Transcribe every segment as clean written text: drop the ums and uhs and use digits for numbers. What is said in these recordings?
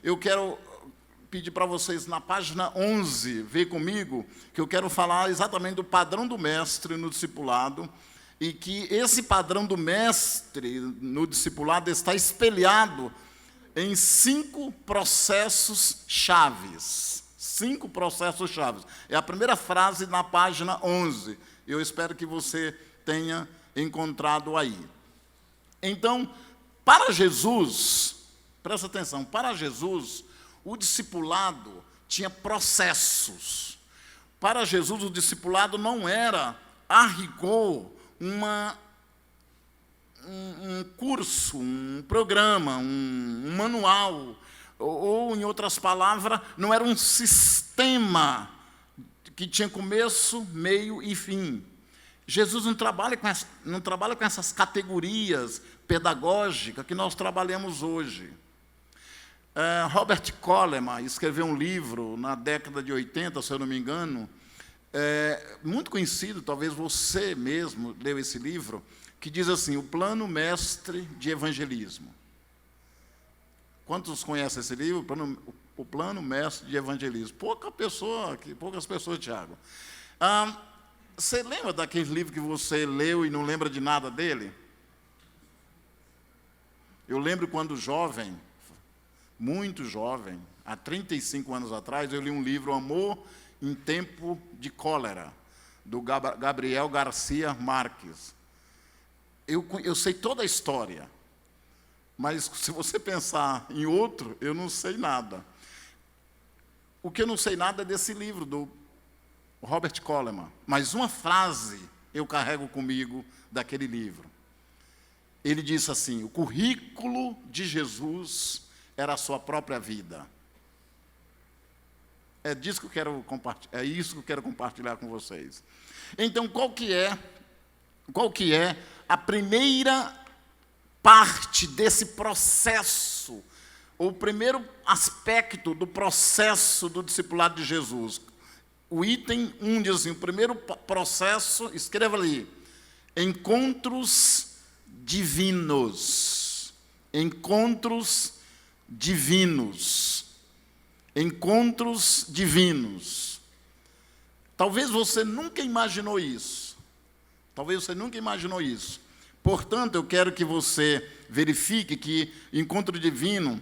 eu quero pedir para vocês, na página 11, ver comigo, que eu quero falar exatamente do padrão do mestre no discipulado, e que esse padrão do mestre no discipulado está espelhado em 5 processos chaves. 5 processos chaves. É a primeira frase na página 11. Eu espero que você tenha encontrado aí. Então, para Jesus, presta atenção, para Jesus, o discipulado tinha processos. Para Jesus, o discipulado não era, a rigor, um curso, um programa, um manual, ou, em outras palavras, não era um sistema que tinha começo, meio e fim. Jesus não trabalha com essas categorias pedagógicas que nós trabalhamos hoje. Robert Coleman escreveu um livro na década de 80, se eu não me engano, muito conhecido, talvez você mesmo leu esse livro, que diz assim, o plano mestre de evangelismo. Quantos conhecem esse livro? O plano mestre de evangelismo. Poucas pessoas, Tiago. Você lembra daquele livro que você leu e não lembra de nada dele? Eu lembro quando jovem, muito jovem, há 35 anos atrás, eu li um livro, Amor em Tempo de Cólera, do Gabriel Garcia Marques. Eu sei toda a história, mas se você pensar em outro, eu não sei nada. O que eu não sei nada é desse livro, do Robert Coleman. Mas uma frase eu carrego comigo daquele livro. Ele disse assim, o currículo de Jesus era a sua própria vida. É isso que eu quero compartilhar com vocês. Então, qual que é a primeira parte desse processo, o primeiro aspecto do processo do discipulado de Jesus? O item 1 diz assim, o primeiro processo, escreva ali, encontros divinos. Encontros divinos. Encontros divinos. Talvez você nunca imaginou isso. Portanto, eu quero que você verifique que encontro divino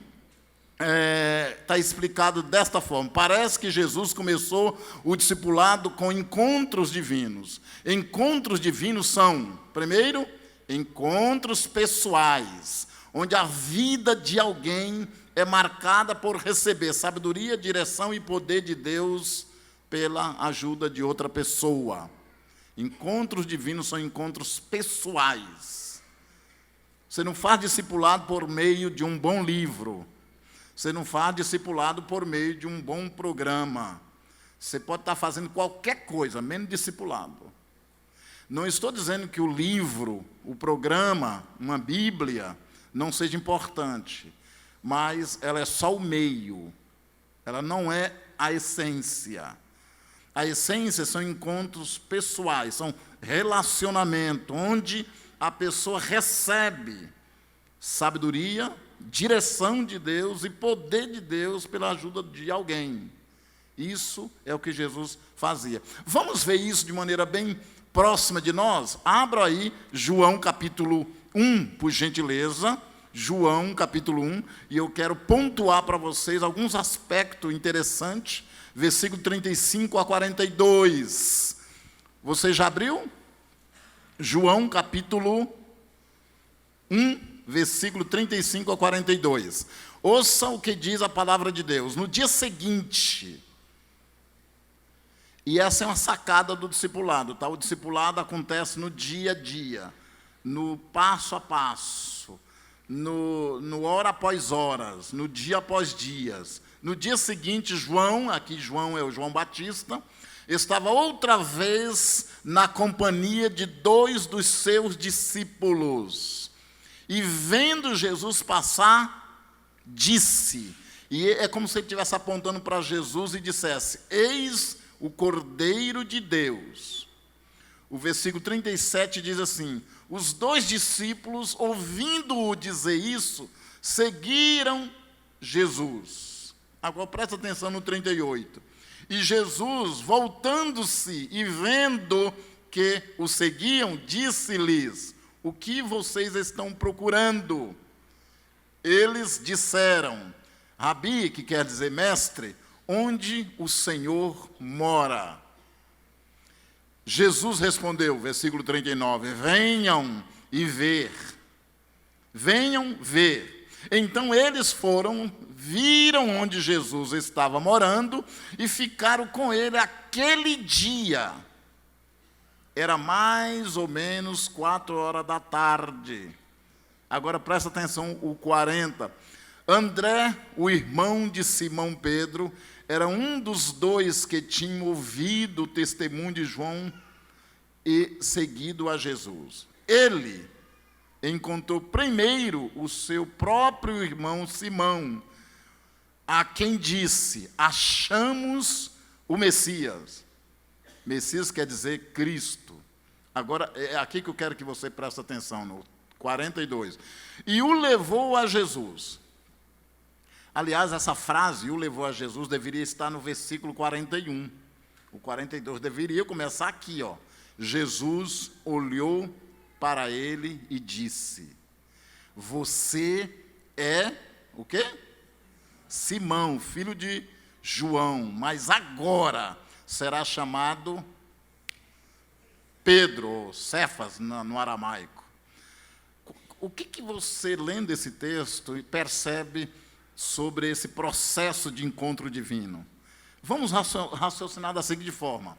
está explicado desta forma. Parece que Jesus começou o discipulado com encontros divinos. Encontros divinos são, primeiro, encontros pessoais, onde a vida de alguém é marcada por receber sabedoria, direção e poder de Deus pela ajuda de outra pessoa. Encontros divinos são encontros pessoais. Você não faz discipulado por meio de um bom livro. Você não faz discipulado por meio de um bom programa. Você pode estar fazendo qualquer coisa, menos discipulado. Não estou dizendo que o livro, o programa, uma Bíblia, não seja importante, mas ela é só o meio. Ela não é a essência. A essência são encontros pessoais, são relacionamento, onde a pessoa recebe sabedoria, direção de Deus e poder de Deus pela ajuda de alguém. Isso é o que Jesus fazia. Vamos ver isso de maneira bem próxima de nós? Abra aí João capítulo 1, por gentileza. João capítulo 1, e eu quero pontuar para vocês alguns aspectos interessantes, versículo 35 a 42. Você já abriu? João capítulo 1, versículo 35 a 42. Ouça o que diz a palavra de Deus. No dia seguinte, e essa é uma sacada do discipulado, tá? O discipulado acontece no dia a dia, no passo a passo, no hora após horas, no dia após dias. No dia seguinte, João, aqui João é o João Batista, estava outra vez na companhia de 2 dos seus discípulos. E vendo Jesus passar, disse, e é como se ele estivesse apontando para Jesus e dissesse, eis o Cordeiro de Deus. O versículo 37 diz assim, os 2 discípulos, ouvindo-o dizer isso, seguiram Jesus. Agora presta atenção no 38. E Jesus, voltando-se e vendo que o seguiam, disse-lhes: o que vocês estão procurando? Eles disseram: Rabi, que quer dizer mestre, onde o Senhor mora? Jesus respondeu, versículo 39, venham e ver. Venham ver. Então eles foram, viram onde Jesus estava morando e ficaram com ele aquele dia. Era mais ou menos 4 horas da tarde. Agora presta atenção, o 40. André, o irmão de Simão Pedro, era um dos dois que tinham ouvido o testemunho de João e seguido a Jesus. Ele encontrou primeiro o seu próprio irmão Simão, a quem disse: achamos o Messias. Messias quer dizer Cristo. Agora, é aqui que eu quero que você preste atenção, no 42. E o levou a Jesus. Aliás, essa frase, o levou a Jesus, deveria estar no versículo 41. O 42 deveria começar aqui, ó. Jesus olhou para ele e disse: você é o quê? Simão, filho de João, mas agora será chamado Pedro, ou Cefas no aramaico. O que você, lendo esse texto, percebe sobre esse processo de encontro divino? Vamos raciocinar da seguinte forma.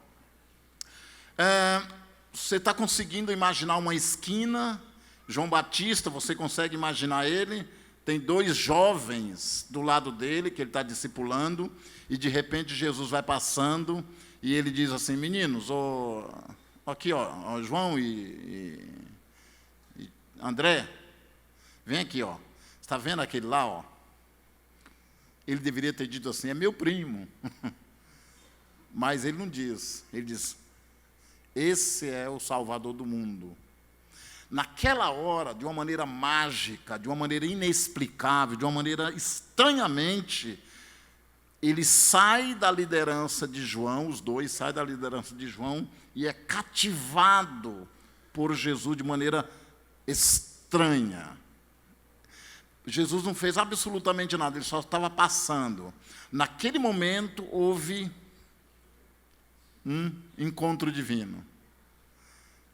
Você está conseguindo imaginar uma esquina, João Batista, você consegue imaginar ele? Tem 2 jovens do lado dele, que ele está discipulando, e de repente Jesus vai passando, e ele diz assim: meninos, aqui, ó, João e André, vem aqui, ó. Está vendo aquele lá, ó? Ele deveria ter dito assim: é meu primo. Mas ele não diz. Ele diz: esse é o Salvador do mundo. Naquela hora, de uma maneira mágica, de uma maneira inexplicável, de uma maneira estranhamente, ele sai da liderança de João, os dois saem da liderança de João, e é cativado por Jesus de maneira estranha. Jesus não fez absolutamente nada, ele só estava passando. Naquele momento, houve um encontro divino.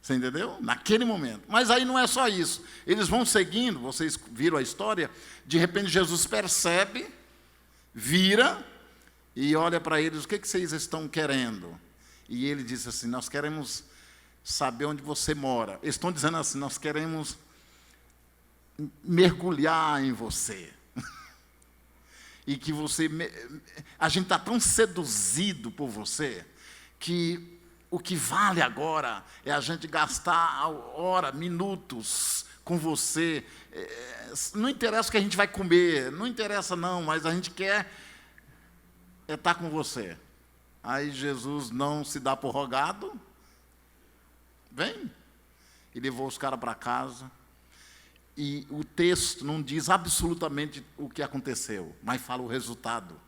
Você entendeu? Naquele momento. Mas aí não é só isso. Eles vão seguindo, vocês viram a história, de repente Jesus percebe, vira e olha para eles: o que vocês estão querendo? E ele diz assim: nós queremos saber onde você mora. Eles estão dizendo assim: nós queremos mergulhar em você. E que você... A gente está tão seduzido por você, que o que vale agora é a gente gastar hora, minutos com você. Não interessa o que a gente vai comer, não interessa não, mas a gente quer estar com você. Aí Jesus não se dá por rogado, vem, e levou os caras para casa. E o texto não diz absolutamente o que aconteceu, mas fala o resultado.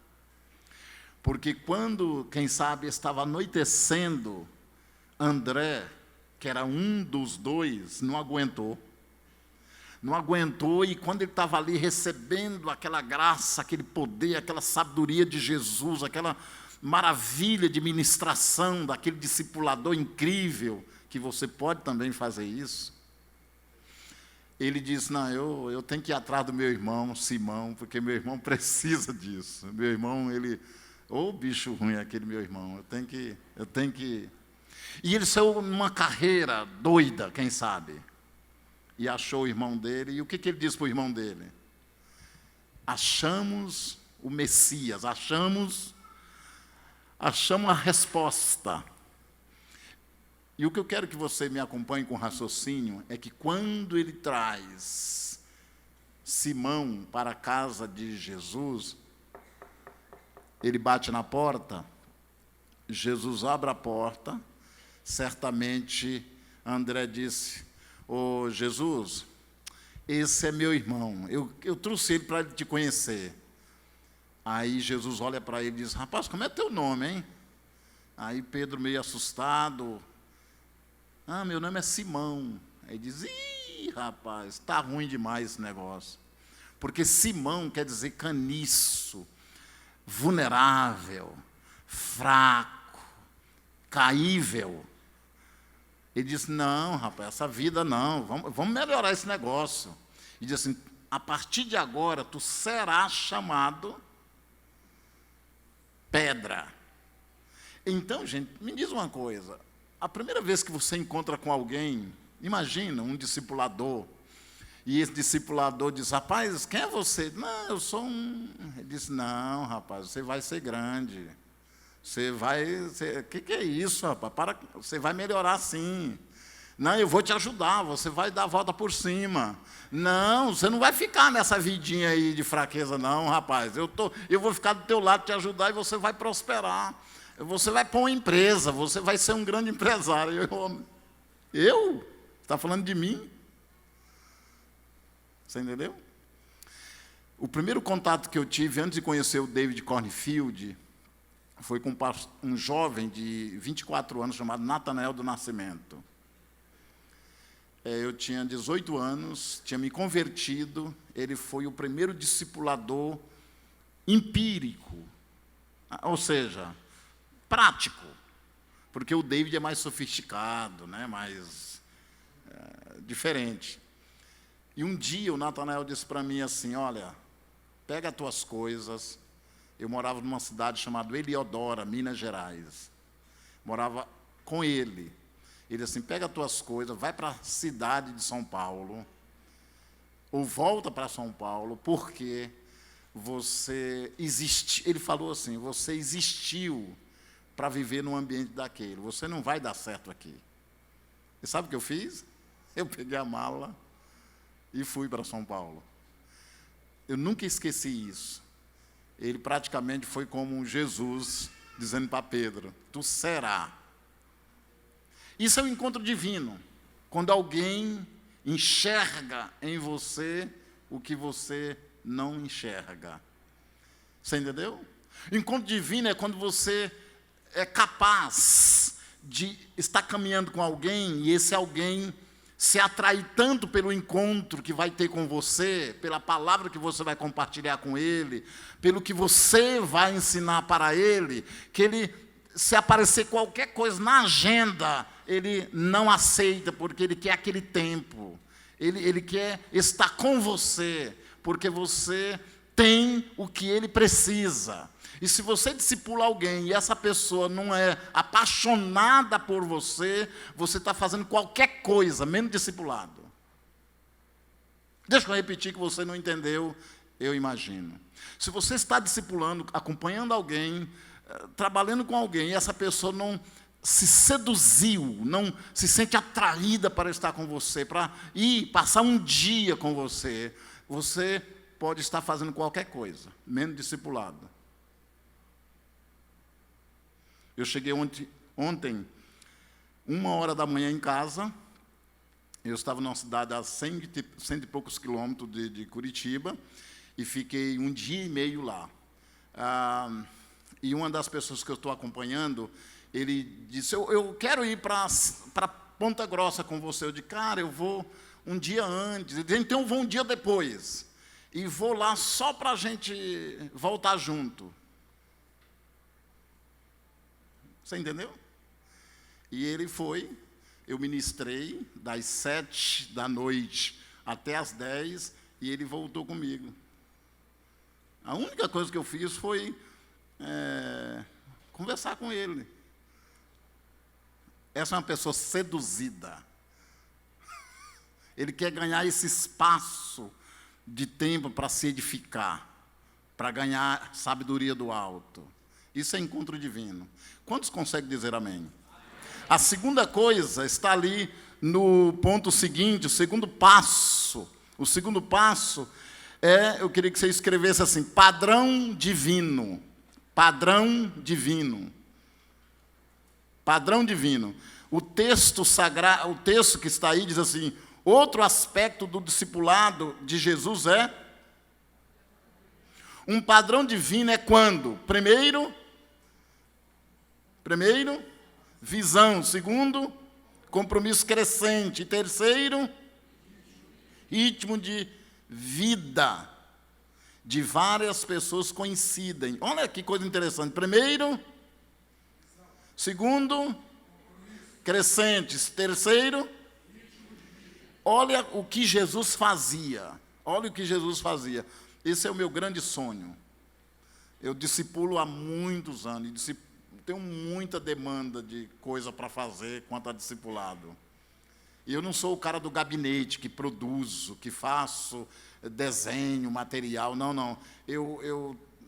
Porque quando, quem sabe, estava anoitecendo, André, que era um dos 2, não aguentou. Não aguentou, e quando ele estava ali recebendo aquela graça, aquele poder, aquela sabedoria de Jesus, aquela maravilha de ministração daquele discipulador incrível, que você pode também fazer isso, ele disse: não, eu tenho que ir atrás do meu irmão Simão, porque meu irmão precisa disso. Meu irmão, ele... bicho ruim aquele meu irmão, eu tenho que... E ele saiu numa carreira doida, quem sabe, e achou o irmão dele. E o que ele disse para o irmão dele? Achamos o Messias, achamos a resposta. E o que eu quero que você me acompanhe com raciocínio é que quando ele traz Simão para a casa de Jesus, ele bate na porta, Jesus abre a porta, certamente André disse: ô Jesus, esse é meu irmão, eu trouxe ele para te conhecer. Aí Jesus olha para ele e diz: rapaz, como é teu nome, hein? Aí Pedro, meio assustado: meu nome é Simão. Aí diz: ih, rapaz, está ruim demais esse negócio. Porque Simão quer dizer caniço, vulnerável, fraco, caível. Ele disse: não, rapaz, essa vida não, vamos melhorar esse negócio. E diz assim: a partir de agora, tu serás chamado Pedra. Então, gente, me diz uma coisa. A primeira vez que você encontra com alguém, imagina, um discipulador, e esse discipulador diz: rapaz, quem é você? Não, eu sou um... Ele diz: não, rapaz, você vai ser grande. Você vai... O que é isso, rapaz? Você vai melhorar sim. Não, eu vou te ajudar, você vai dar a volta por cima. Não, você não vai ficar nessa vidinha aí de fraqueza, não, rapaz. Eu vou ficar do teu lado te ajudar e você vai prosperar. Você vai pôr uma empresa, você vai ser um grande empresário. Eu? Você está falando de mim? Você entendeu? O primeiro contato que eu tive antes de conhecer o David Cornfield foi com um jovem de 24 anos chamado Natanael do Nascimento. Eu tinha 18 anos, tinha me convertido, ele foi o primeiro discipulador empírico, ou seja, prático, porque o David é mais sofisticado, né, mais diferente. E um dia o Natanael disse para mim assim: olha, pega as tuas coisas. Eu morava numa cidade chamada Heliodora, Minas Gerais. Morava com ele. Ele disse assim: pega as tuas coisas, vai para a cidade de São Paulo, ou volta para São Paulo, porque você existe. Ele falou assim: você existiu para viver num ambiente daquele, você não vai dar certo aqui. E sabe o que eu fiz? Eu peguei a mala e fui para São Paulo. Eu nunca esqueci isso. Ele praticamente foi como Jesus dizendo para Pedro: tu será. Isso é um encontro divino, quando alguém enxerga em você o que você não enxerga. Você entendeu? O encontro divino é quando você é capaz de estar caminhando com alguém e esse alguém se atrai tanto pelo encontro que vai ter com você, pela palavra que você vai compartilhar com ele, pelo que você vai ensinar para ele, que ele, se aparecer qualquer coisa na agenda, ele não aceita, porque ele quer aquele tempo. Ele quer estar com você, porque você tem o que ele precisa. E se você discipula alguém e essa pessoa não é apaixonada por você, você está fazendo qualquer coisa, menos discipulado. Deixa eu repetir que você não entendeu, eu imagino. Se você está discipulando, acompanhando alguém, trabalhando com alguém, e essa pessoa não se seduziu, não se sente atraída para estar com você, para ir passar um dia com você, você pode estar fazendo qualquer coisa, menos discipulado. Eu cheguei ontem, 1h em casa. Eu estava numa cidade a 100 e poucos quilômetros de Curitiba, e fiquei 1 dia e meio lá. E uma das pessoas que eu estou acompanhando, ele disse: eu quero ir para Ponta Grossa com você. Eu disse: cara, eu vou um dia antes. Ele disse: então eu vou um dia depois. E vou lá só para a gente voltar junto. Você entendeu? E ele foi, eu ministrei das 7 até as 10, e ele voltou comigo. A única coisa que eu fiz foi conversar com ele. Essa é uma pessoa seduzida. Ele quer ganhar esse espaço de tempo para se edificar, para ganhar sabedoria do alto. Isso é encontro divino. Quantos conseguem dizer amém? A segunda coisa está ali no ponto seguinte, o segundo passo. O segundo passo eu queria que você escrevesse assim: padrão divino. Padrão divino. Padrão divino. O texto sagrado, o texto que está aí diz assim: outro aspecto do discipulado de Jesus é Um padrão divino é quando? Primeiro, visão. Segundo, compromisso crescente. E terceiro, ritmo de vida. De várias pessoas coincidem. Olha que coisa interessante. Primeiro, segundo, crescentes. Terceiro, olha o que Jesus fazia. Olha o que Jesus fazia. Esse é o meu grande sonho. Eu discipulo há muitos anos. Tenho muita demanda de coisa para fazer quanto a discipulado. E eu não sou o cara do gabinete que produzo, que faço desenho, material. Não.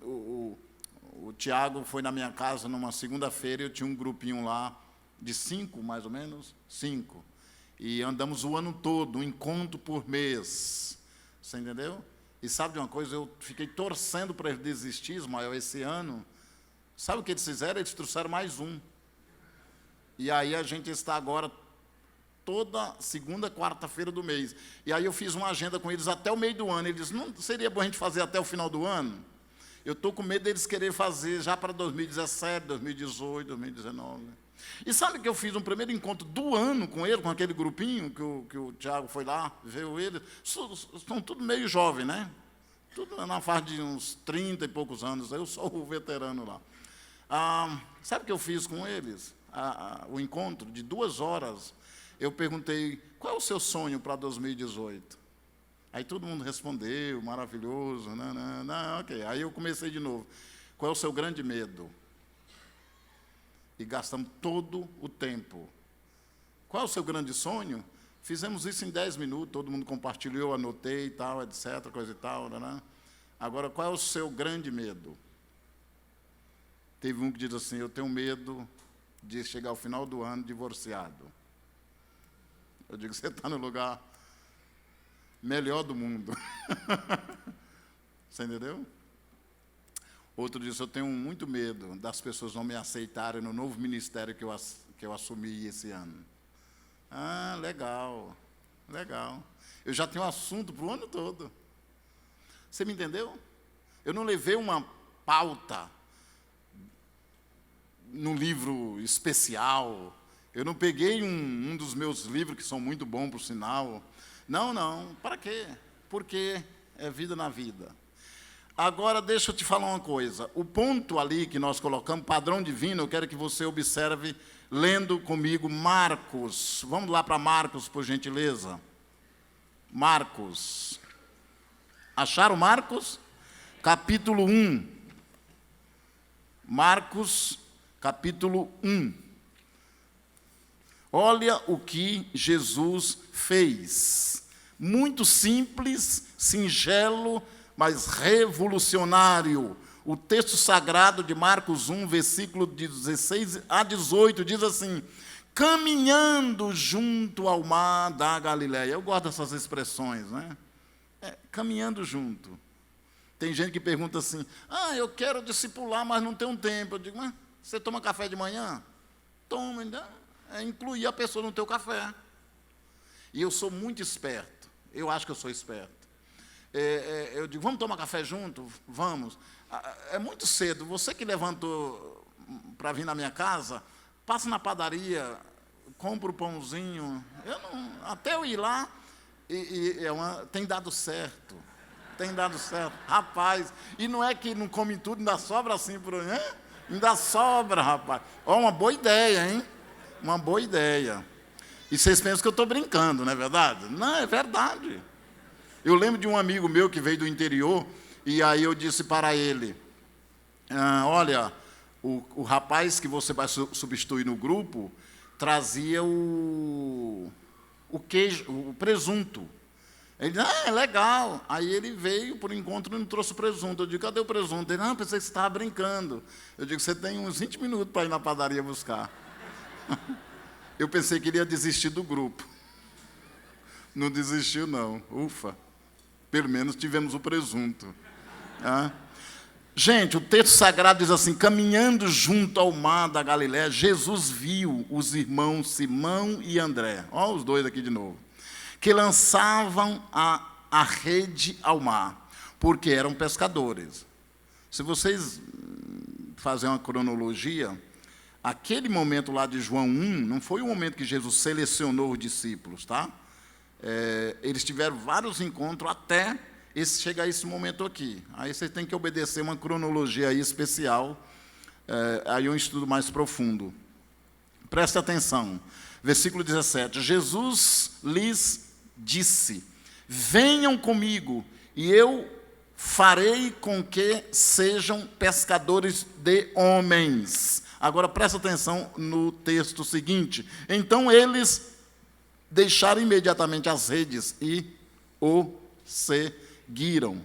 O Tiago foi na minha casa numa segunda-feira, eu tinha um grupinho lá de 5, mais ou menos, 5. E andamos o ano todo, um encontro por mês. Você entendeu? E sabe de uma coisa? Eu fiquei torcendo para ele desistir, Ismael, esse ano. Sabe o que eles fizeram? Eles trouxeram mais um. E aí a gente está agora toda segunda, quarta-feira do mês. E aí eu fiz uma agenda com eles até o meio do ano. Eles, não seria bom a gente fazer até o final do ano? Eu estou com medo deles querer fazer já para 2017, 2018, 2019. E sabe que eu fiz um primeiro encontro do ano com ele, com aquele grupinho que o Tiago foi lá, viu ele. São tudo meio jovem, né? Tudo na faixa de uns 30 e poucos anos. Eu sou o veterano lá. Sabe o que eu fiz com eles? O encontro de 2 horas. Eu perguntei, qual é o seu sonho para 2018? Aí todo mundo respondeu, maravilhoso, não, ok. Aí eu comecei de novo. Qual é o seu grande medo? E gastamos todo o tempo. Qual é o seu grande sonho? Fizemos isso em 10 minutos, todo mundo compartilhou, eu anotei e tal, etc., coisa e tal. Agora, qual é o seu grande medo? Teve um que diz assim, eu tenho medo de chegar ao final do ano divorciado. Eu digo, você está no lugar melhor do mundo. Você entendeu? Outro disse, eu tenho muito medo das pessoas não me aceitarem no novo ministério que eu assumi esse ano. Legal. Eu já tenho assunto para o ano todo. Você me entendeu? Eu não levei uma pauta num livro especial. Eu não peguei um dos meus livros, que são muito bons, por sinal. Não. Para quê? Porque é vida na vida. Agora, deixa eu te falar uma coisa. O ponto ali que nós colocamos, padrão divino, eu quero que você observe, lendo comigo Marcos. Vamos lá para Marcos, por gentileza. Marcos. Acharam Marcos? Capítulo 1. Marcos, capítulo 1. Olha o que Jesus fez. Muito simples, singelo, mas revolucionário. O texto sagrado de Marcos 1, versículo 16 a 18, diz assim, caminhando junto ao mar da Galileia. Eu gosto dessas expressões, né? Caminhando junto. Tem gente que pergunta assim, eu quero discipular, mas não tenho tempo. Eu digo, mas você toma café de manhã? Toma, incluir a pessoa no teu café. E eu sou muito esperto. Eu acho que eu sou esperto. Eu digo, vamos tomar café junto? Vamos. É muito cedo. Você que levantou para vir na minha casa, passa na padaria, compra o pãozinho. Até eu ir lá, tem dado certo. Tem dado certo. Rapaz, e não é que não come tudo, ainda sobra assim por aí, ainda sobra, rapaz. Uma boa ideia, hein? Uma boa ideia. E vocês pensam que eu estou brincando, não é verdade? Não, é verdade. Eu lembro de um amigo meu que veio do interior, e aí eu disse para ele, olha, o rapaz que você vai substituir no grupo trazia o queijo, o presunto. Ele disse, é legal. Aí ele veio por encontro e não trouxe o presunto. Eu digo, cadê o presunto? Ele, pensei que você estava brincando. Eu digo, você tem uns 20 minutos para ir na padaria buscar. Eu pensei que ele ia desistir do grupo. Não desistiu, não. Ufa. Pelo menos tivemos o presunto. Gente, o texto sagrado diz assim, caminhando junto ao mar da Galileia, Jesus viu os irmãos Simão e André, olha os dois aqui de novo, que lançavam a rede ao mar, porque eram pescadores. Se vocês fazerem uma cronologia, aquele momento lá de João 1, não foi o momento que Jesus selecionou os discípulos, tá? Eles tiveram vários encontros até chegar a esse momento aqui. Aí você tem que obedecer uma cronologia aí especial, aí um estudo mais profundo. Presta atenção. Versículo 17. Jesus lhes disse: venham comigo, e eu farei com que sejam pescadores de homens. Agora presta atenção no texto seguinte. Então eles deixaram imediatamente as redes e o seguiram.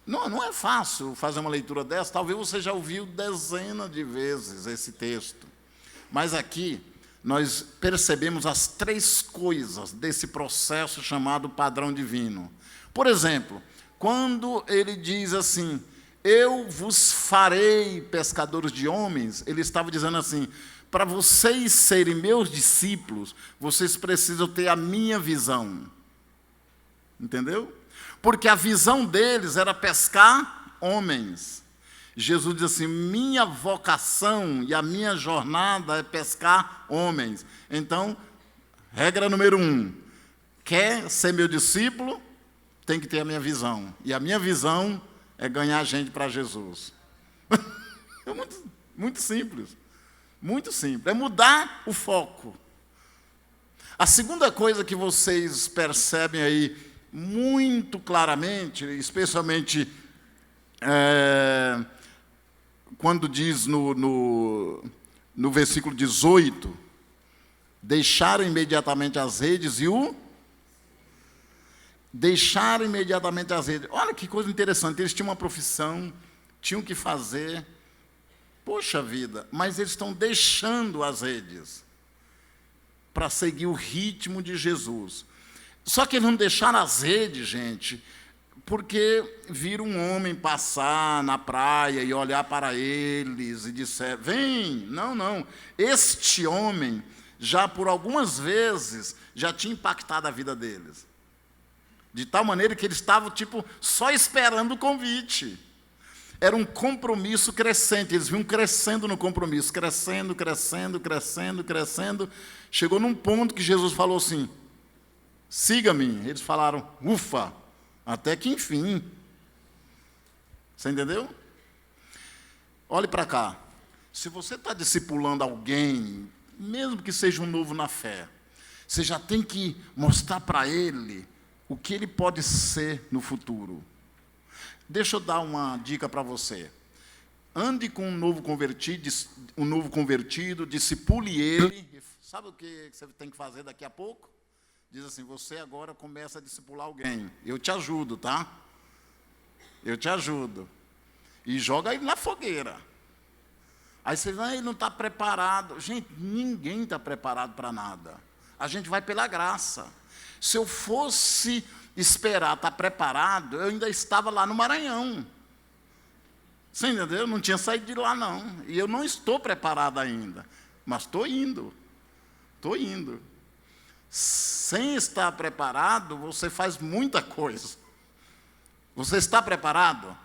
Não é fácil fazer uma leitura dessa. Talvez você já ouviu dezenas de vezes esse texto. Mas aqui nós percebemos as três coisas desse processo chamado padrão divino. Por exemplo, quando ele diz assim: eu vos farei pescadores de homens, ele estava dizendo assim: para vocês serem meus discípulos, vocês precisam ter a minha visão. Entendeu? Porque a visão deles era pescar homens. Jesus diz assim: minha vocação e a minha jornada é pescar homens. Então, regra número 1, quer ser meu discípulo, tem que ter a minha visão. E a minha visão é ganhar gente para Jesus. É muito simples. Muito simples. É mudar o foco. A segunda coisa que vocês percebem aí muito claramente, especialmente quando diz no versículo 18, deixaram imediatamente as redes e deixaram imediatamente as redes. Olha que coisa interessante, eles tinham uma profissão, tinham que fazer, poxa vida, mas eles estão deixando as redes para seguir o ritmo de Jesus. Só que eles não deixaram as redes, gente, porque viram um homem passar na praia e olhar para eles e disseram: vem, não. Este homem, já por algumas vezes, já tinha impactado a vida deles. De tal maneira que eles estavam, só esperando o convite. Era um compromisso crescente, eles vinham crescendo no compromisso, crescendo. Chegou num ponto que Jesus falou assim: siga-me. Eles falaram: ufa, até que enfim. Você entendeu? Olhe para cá. Se você está discipulando alguém, mesmo que seja um novo na fé, você já tem que mostrar para ele o que ele pode ser no futuro. Deixa eu dar uma dica para você. Ande com um novo convertido, discipule ele. Sabe o que você tem que fazer daqui a pouco? Diz assim: você agora começa a discipular alguém. Eu te ajudo, tá? Eu te ajudo. E joga ele na fogueira. Aí você vai: ele não está preparado. Gente, ninguém está preparado para nada. A gente vai pela graça. Se eu fosse esperar estar preparado, eu ainda estava lá no Maranhão. Você entendeu? Eu não tinha saído de lá, não. E eu não estou preparado ainda. Mas estou indo. Sem estar preparado, você faz muita coisa. Você está preparado?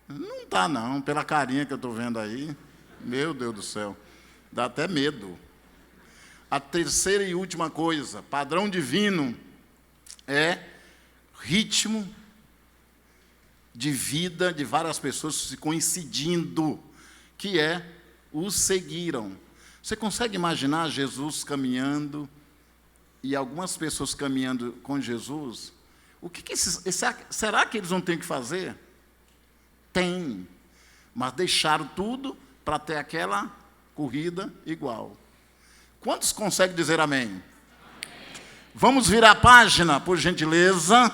Não está, não. Pela carinha que eu estou vendo aí. Meu Deus do céu. Dá até medo. A terceira e última coisa, padrão divino, é ritmo de vida de várias pessoas se coincidindo, que é os seguiram. Você consegue imaginar Jesus caminhando e algumas pessoas caminhando com Jesus? Será que eles não têm que fazer? Tem, mas deixaram tudo para ter aquela corrida igual. Quantos conseguem dizer amém? Amém? Vamos virar a página, por gentileza.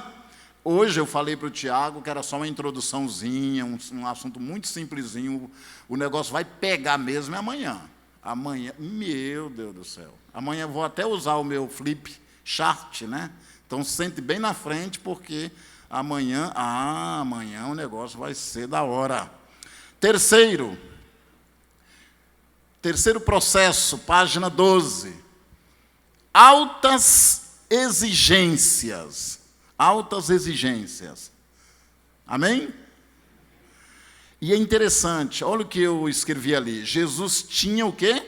Hoje eu falei para o Tiago que era só uma introduçãozinha, um assunto muito simplesinho. O negócio vai pegar mesmo amanhã. Amanhã, meu Deus do céu. Amanhã eu vou até usar o meu flip chart, né? Então sente bem na frente, porque amanhã o negócio vai ser da hora. Terceiro processo, página 12. Altas exigências. Amém? E é interessante, olha o que eu escrevi ali. Jesus tinha o quê?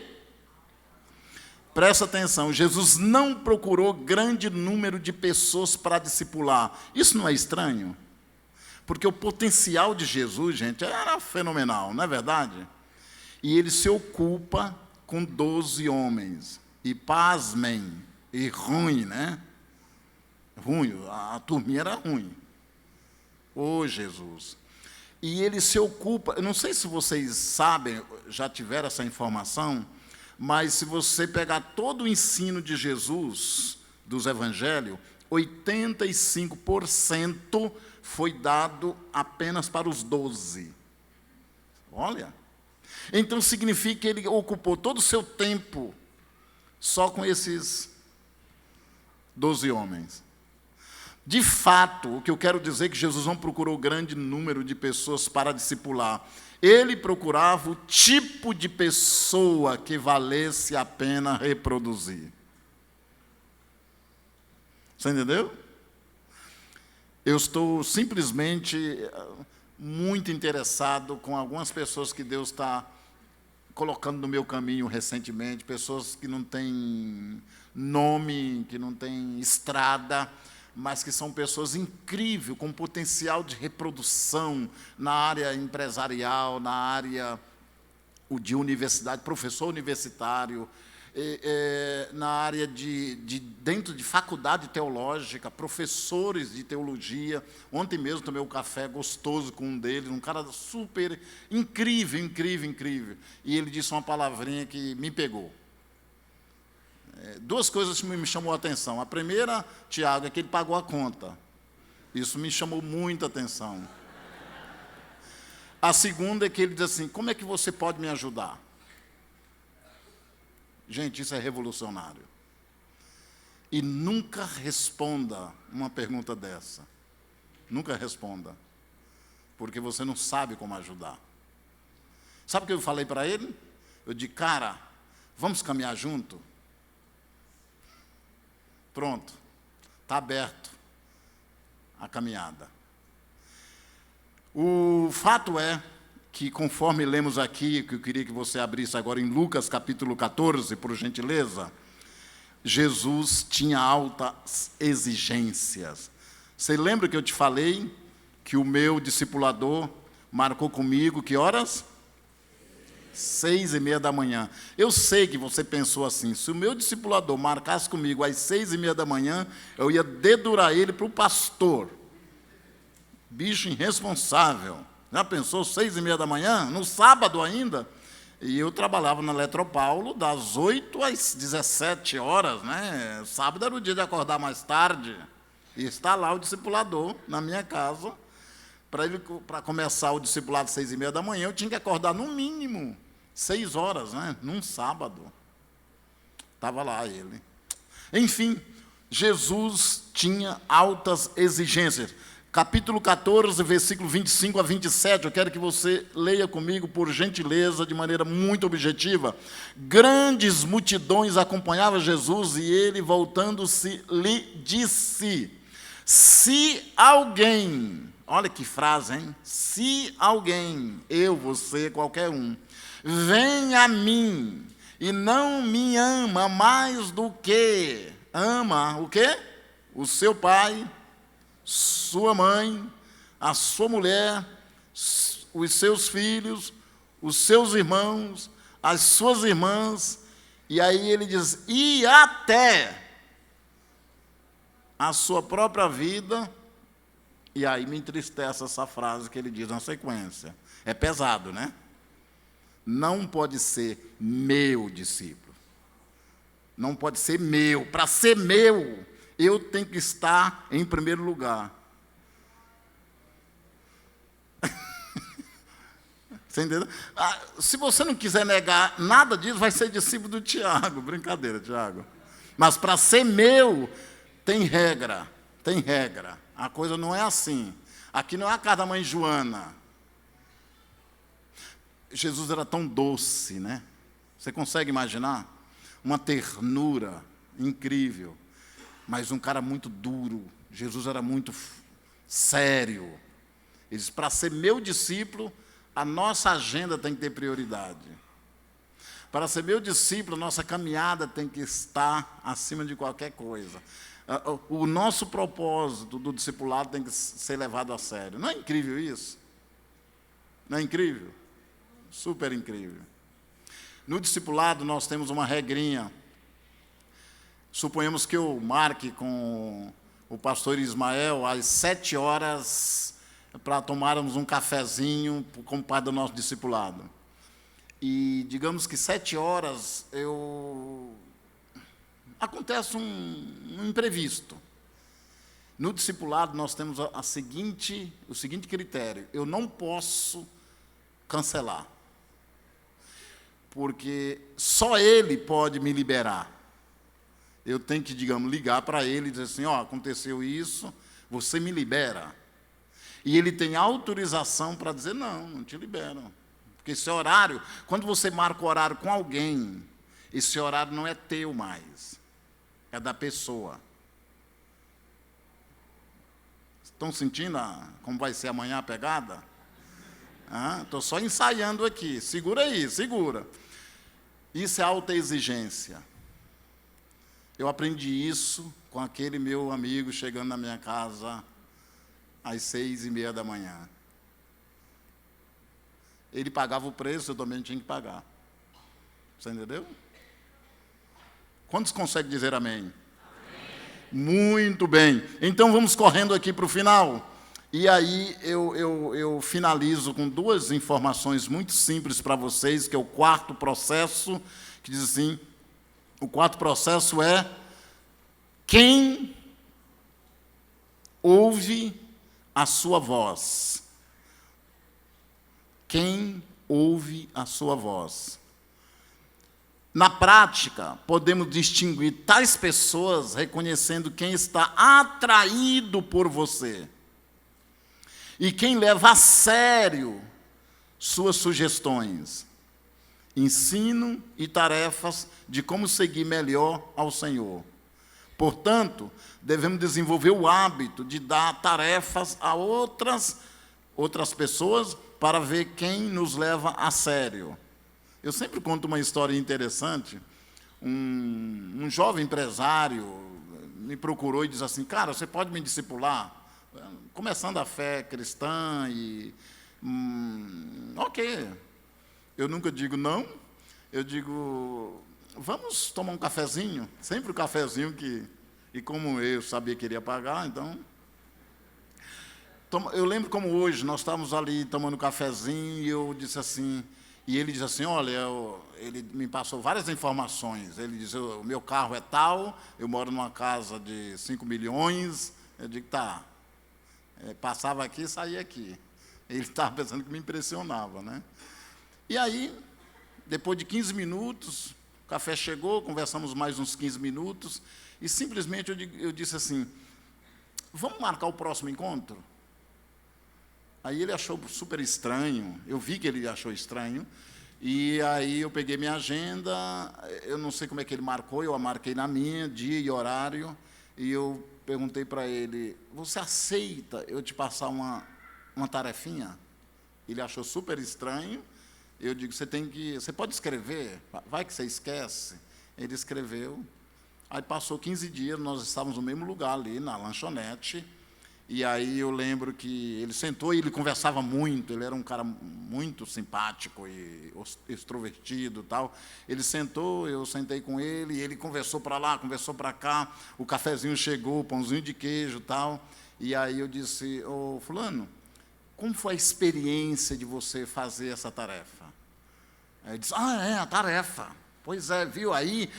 Presta atenção, Jesus não procurou grande número de pessoas para discipular. Isso não é estranho? Porque o potencial de Jesus, gente, era fenomenal, não é verdade? E ele se ocupa com 12 homens. E pasmem, e ruim, né? Ruim, a turminha era ruim. Ô, Jesus. E ele se ocupa, eu não sei se vocês sabem, já tiveram essa informação, mas se você pegar todo o ensino de Jesus, dos evangelhos, 85% foi dado apenas para os 12. Olha. Então significa que ele ocupou todo o seu tempo só com esses 12 homens. De fato, o que eu quero dizer é que Jesus não procurou grande número de pessoas para discipular. Ele procurava o tipo de pessoa que valesse a pena reproduzir. Você entendeu? Eu estou simplesmente muito interessado com algumas pessoas que Deus está colocando no meu caminho recentemente, pessoas que não têm nome, que não têm estrada, mas que são pessoas incríveis, com potencial de reprodução na área empresarial, na área de universidade, professor universitário, na área dentro de faculdade teológica, professores de teologia. Ontem mesmo tomei um café gostoso com um deles, um cara super incrível, incrível, incrível. E ele disse uma palavrinha que me pegou. Duas coisas que me chamou a atenção. A primeira, Tiago, é que ele pagou a conta. Isso me chamou muita atenção. A segunda é que ele diz assim: como é que você pode me ajudar? Gente, isso é revolucionário. E nunca responda uma pergunta dessa. Nunca responda. Porque você não sabe como ajudar. Sabe o que eu falei para ele? Eu disse: cara, vamos caminhar junto? Pronto, está aberto a caminhada. O fato é que, conforme lemos aqui, que eu queria que você abrisse agora em Lucas capítulo 14, por gentileza, Jesus tinha altas exigências. Você lembra que eu te falei que o meu discipulador marcou comigo que horas? 6:30 da manhã. Eu sei que você pensou assim: se o meu discipulador marcasse comigo às 6:30 da manhã, eu ia dedurar ele para o pastor. Bicho irresponsável. Já pensou 6:30 da manhã? No sábado ainda? E eu trabalhava na Eletropaulo das 8 às 17 horas, né? Sábado era o dia de acordar mais tarde. E está lá o discipulador na minha casa. Para começar o discipulado às 6:30 da manhã, eu tinha que acordar no mínimo 6 horas, né? Num sábado. Estava lá ele. Enfim, Jesus tinha altas exigências. Capítulo 14, versículo 25 a 27, eu quero que você leia comigo, por gentileza, de maneira muito objetiva. Grandes multidões acompanhavam Jesus e ele, voltando-se, lhe disse: se alguém... Olha que frase, hein? Se alguém, eu, você, qualquer um, vem a mim e não me ama mais do que ama o quê? O seu pai, sua mãe, a sua mulher, os seus filhos, os seus irmãos, as suas irmãs. E aí ele diz: e até a sua própria vida. E aí me entristece essa frase que ele diz na sequência. É pesado, né? Não pode ser meu discípulo. Não pode ser meu. Para ser meu, eu tenho que estar em primeiro lugar. Você entendeu? Se você não quiser negar nada disso, vai ser discípulo do Tiago. Brincadeira, Tiago. Mas para ser meu, tem regra. Tem regra. A coisa não é assim. Aqui não é a casa da mãe Joana. Jesus era tão doce, né? Você consegue imaginar? Uma ternura incrível. Mas um cara muito duro. Jesus era muito sério. Ele disse: para ser meu discípulo, A nossa agenda tem que ter prioridade. Para ser meu discípulo, nossa caminhada tem que estar acima de qualquer coisa. O nosso propósito do discipulado tem que ser levado a sério. Não é incrível isso? Não é incrível? Super incrível. No discipulado, nós temos uma regrinha. Suponhamos que eu marque com o pastor Ismael às 7 horas para tomarmos um cafezinho como parte do nosso discipulado. E digamos que 7 horas acontece um imprevisto. No discipulado nós temos o seguinte critério: eu não posso cancelar, porque só ele pode me liberar. Eu tenho que, digamos, ligar para ele e dizer assim, aconteceu isso, você me libera. E ele tem autorização para dizer, não te liberam. Porque esse horário, quando você marca o horário com alguém, esse horário não é teu mais, é da pessoa. Estão sentindo como vai ser amanhã a pegada? Estou só ensaiando aqui, segura aí, segura. Isso é alta exigência. Eu aprendi isso com aquele meu amigo chegando na minha casa às 6:30 da manhã. Ele pagava o preço, eu também tinha que pagar. Você entendeu? Quantos conseguem dizer amém? Muito bem. Então vamos correndo aqui para o final. E aí eu finalizo com 2 informações muito simples para vocês, que é o 4º processo, que diz assim, o 4º processo é: quem ouve a sua voz? Quem ouve a sua voz? Na prática, podemos distinguir tais pessoas reconhecendo quem está atraído por você e quem leva a sério suas sugestões, ensino e tarefas de como seguir melhor ao Senhor. Portanto, devemos desenvolver o hábito de dar tarefas a outras pessoas para ver quem nos leva a sério. Eu sempre conto uma história interessante. Um jovem empresário me procurou e disse assim, cara, você pode me discipular? Começando a fé cristã e... ok. Eu nunca digo não. Eu digo, vamos tomar um cafezinho? Sempre o cafezinho que... E como eu sabia que iria pagar, então... Eu lembro como hoje, nós estávamos ali tomando cafezinho e eu disse assim... E ele diz assim, olha, ele me passou várias informações. Ele diz, o meu carro é tal, eu moro numa casa de 5 milhões. Eu digo, tá. Passava aqui e saía aqui. Ele estava pensando que me impressionava, né? E aí, depois de 15 minutos, o café chegou, conversamos mais uns 15 minutos, e simplesmente eu disse assim, vamos marcar o próximo encontro? Aí ele achou super estranho, eu vi que ele achou estranho, e aí eu peguei minha agenda, eu não sei como é que ele marcou, eu a marquei na minha, dia e horário, e eu perguntei para ele, você aceita eu te passar uma tarefinha? Ele achou super estranho, eu digo, você pode escrever, vai que você esquece. Ele escreveu, aí passou 15 dias, nós estávamos no mesmo lugar ali, na lanchonete, e aí eu lembro que ele sentou e ele conversava muito, ele era um cara muito simpático e extrovertido e tal. Ele sentou, eu sentei com ele, e ele conversou para lá, conversou para cá, o cafezinho chegou, o pãozinho de queijo e tal. E aí eu disse, ô fulano, como foi a experiência de você fazer essa tarefa? Aí ele disse, a tarefa. Pois é, viu, aí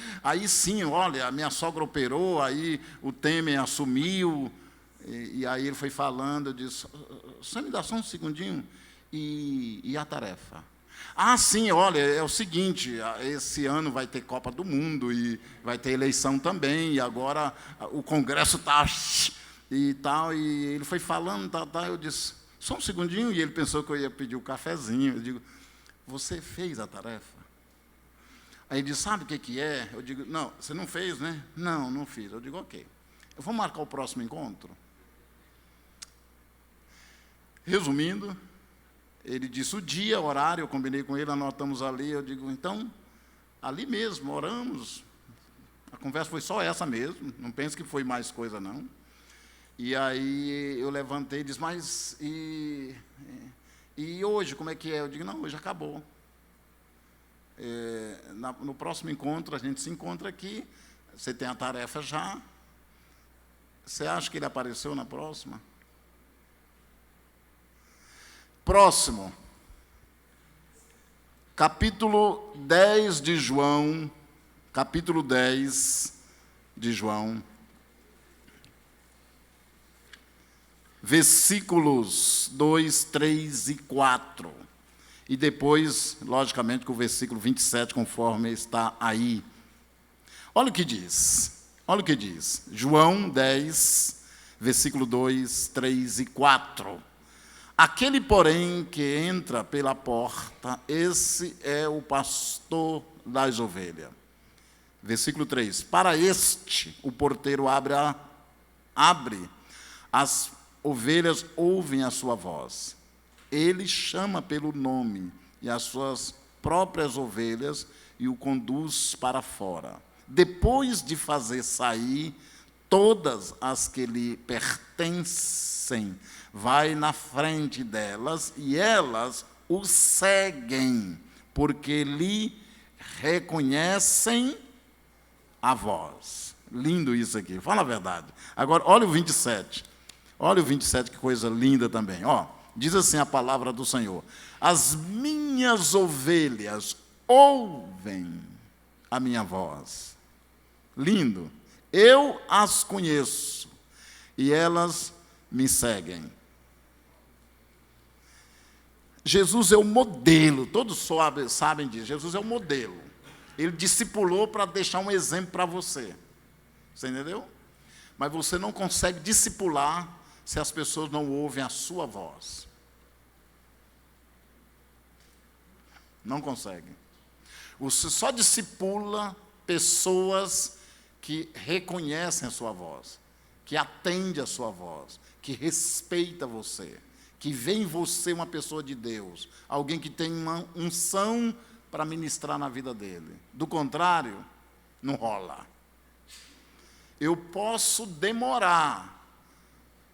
sim, olha, a minha sogra operou, aí o Temer assumiu. E aí ele foi falando, eu disse, você me dá só um segundinho? E a tarefa? Sim, olha, é o seguinte, esse ano vai ter Copa do Mundo e vai ter eleição também, e agora o Congresso está e tal, e ele foi falando, eu disse, só um segundinho, e ele pensou que eu ia pedir o cafezinho. Eu digo, você fez a tarefa? Aí ele disse, sabe o que é? Eu digo, não, você não fez, né? Não fiz. Eu digo, ok. Eu vou marcar o próximo encontro? Resumindo, Ele disse o dia, o horário, eu combinei com ele, anotamos ali, eu digo, então, ali mesmo, oramos. A conversa foi só essa mesmo, não pense que foi mais coisa, não. E aí eu levantei e disse, mas e hoje, como é que é? Eu digo, não, hoje acabou. No próximo encontro, a gente se encontra aqui, você tem a tarefa já. Você acha que ele apareceu na próxima? Próximo. Capítulo 10 de João. Capítulo 10 de João. Versículos 2, 3 e 4. E depois, logicamente, com o versículo 27, conforme está aí. Olha o que diz. Olha o que diz. João 10, versículo 2, 3 e 4. Aquele, porém, que entra pela porta, esse é o pastor das ovelhas. Versículo 3. Para este, o porteiro abre, as ovelhas ouvem a sua voz. Ele chama pelo nome e as suas próprias ovelhas e o conduz para fora. Depois de fazer sair todas as que lhe pertencem, vai na frente delas e elas o seguem, porque lhe reconhecem a voz. Lindo isso aqui, fala a verdade. Agora, olha o 27. Olha o 27, que coisa linda também. Ó, diz assim a palavra do Senhor: as minhas ovelhas ouvem a minha voz. Lindo. Eu as conheço e elas me seguem. Jesus é o modelo, todos sabem disso. Jesus é o modelo. Ele discipulou para deixar um exemplo para você. Você entendeu? Mas você não consegue discipular se as pessoas não ouvem a sua voz. Não consegue. Você só discipula pessoas que reconhecem a sua voz, que atendem a sua voz, que respeita você, que vê em você uma pessoa de Deus, alguém que tem uma unção para ministrar na vida dele. Do contrário, não rola. Eu posso demorar,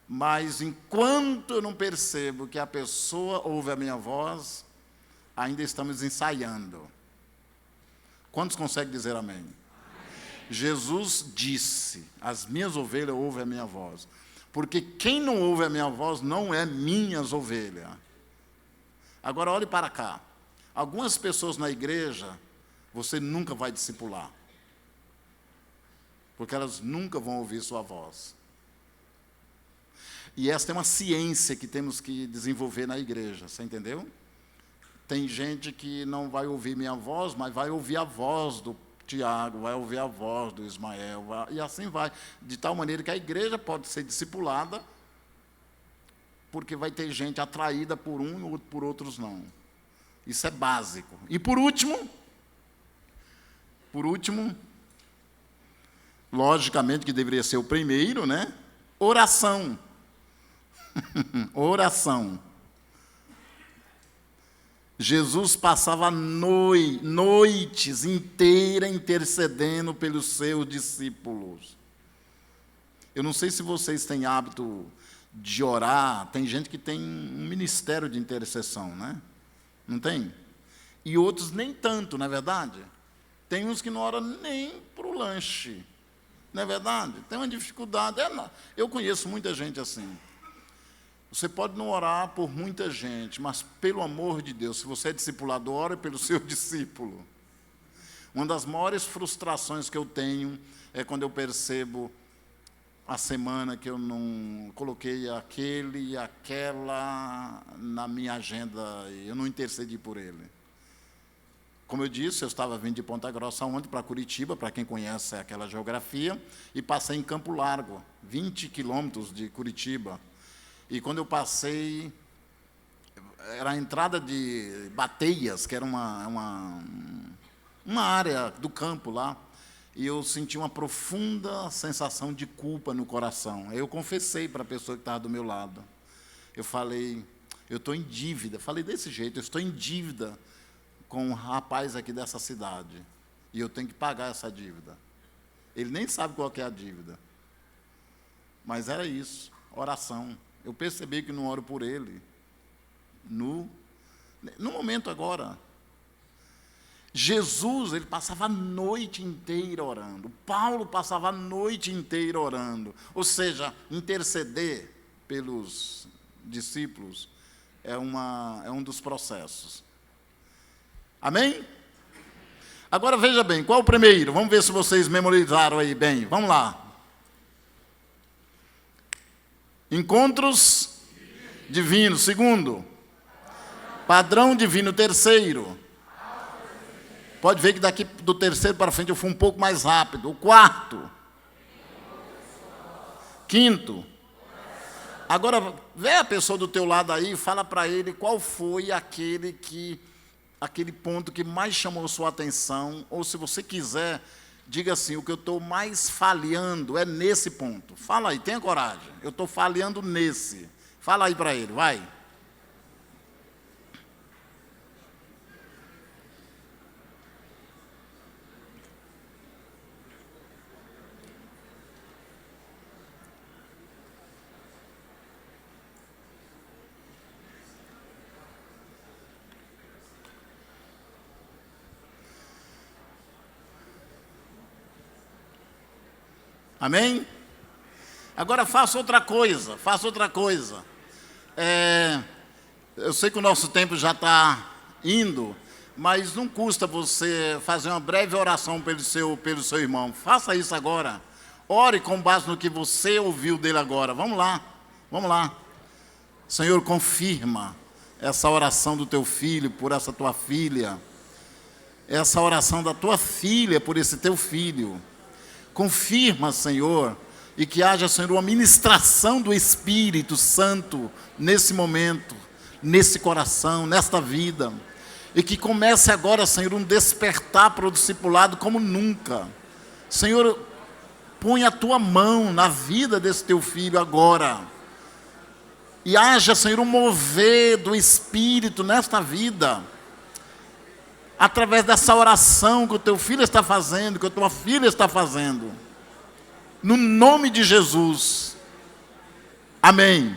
mas enquanto eu não percebo que a pessoa ouve a minha voz, ainda estamos ensaiando. Quantos conseguem dizer amém? Amém. Jesus disse, as minhas ovelhas ouvem a minha voz. Porque quem não ouve a minha voz não é minhas ovelhas. Agora olhe para cá. Algumas pessoas na igreja, você nunca vai discipular. Porque elas nunca vão ouvir sua voz. E esta é uma ciência que temos que desenvolver na igreja, você entendeu? Tem gente que não vai ouvir minha voz, mas vai ouvir a voz do Tiago, vai ouvir a voz do Ismael, e assim vai. De tal maneira que a igreja pode ser discipulada, porque vai ter gente atraída por um e por outros não. Isso é básico. E por último, logicamente que deveria ser o primeiro, né? Oração. Oração. Jesus passava noites inteiras intercedendo pelos seus discípulos. Eu não sei se vocês têm hábito de orar, tem gente que tem um ministério de intercessão, né? Não tem? E outros nem tanto, não é verdade? Tem uns que não oram nem para o lanche, não é verdade? Tem uma dificuldade. Eu conheço muita gente assim. Você pode não orar por muita gente, mas pelo amor de Deus, se você é discipulador, ore pelo seu discípulo. Uma das maiores frustrações que eu tenho é quando eu percebo a semana que eu não coloquei aquele e aquela na minha agenda, e eu não intercedi por ele. Como eu disse, eu estava vindo de Ponta Grossa ontem para Curitiba, para quem conhece aquela geografia, e passei em Campo Largo, 20 quilômetros de Curitiba. E quando eu passei, era a entrada de Bateias, que era uma área do campo lá, e eu senti uma profunda sensação de culpa no coração. Eu confessei para a pessoa que estava do meu lado. Eu falei, Eu estou em dívida. Falei desse jeito, eu estou em dívida com um rapaz aqui dessa cidade. E eu tenho que pagar essa dívida. Ele nem sabe qual que é a dívida. Mas era isso, oração. Eu percebi que não oro por ele. No momento agora. Jesus, ele passava a noite inteira orando. Paulo passava a noite inteira orando. Ou seja, interceder pelos discípulos é um dos processos. Amém? Agora veja bem, qual o primeiro? Vamos ver se vocês memorizaram aí bem. Vamos lá. Encontros divinos. Segundo, padrão divino. Terceiro, pode ver que daqui do terceiro para frente eu fui um pouco mais rápido. O quarto. Quinto. Agora, vê a pessoa do teu lado aí e fala para ele qual foi aquele ponto que mais chamou a sua atenção, ou se você quiser, diga assim, o que eu estou mais falhando é nesse ponto. Fala aí, tenha coragem. Eu estou falhando nesse. Fala aí para ele, vai. Amém? Agora faça outra coisa, eu sei que o nosso tempo já está indo, mas não custa você fazer uma breve oração pelo seu irmão. Faça isso agora. Ore com base no que você ouviu dele agora. Vamos lá. Senhor, confirma essa oração do teu filho por essa tua filha. Essa oração da tua filha por esse teu filho. Confirma, Senhor, e que haja, Senhor, uma ministração do Espírito Santo nesse momento, nesse coração, nesta vida. E que comece agora, Senhor, um despertar para o discipulado como nunca. Senhor, põe a tua mão na vida desse teu filho agora. E haja, Senhor, um mover do Espírito nesta vida. Através dessa oração que o teu filho está fazendo, que a tua filha está fazendo. No nome de Jesus. Amém.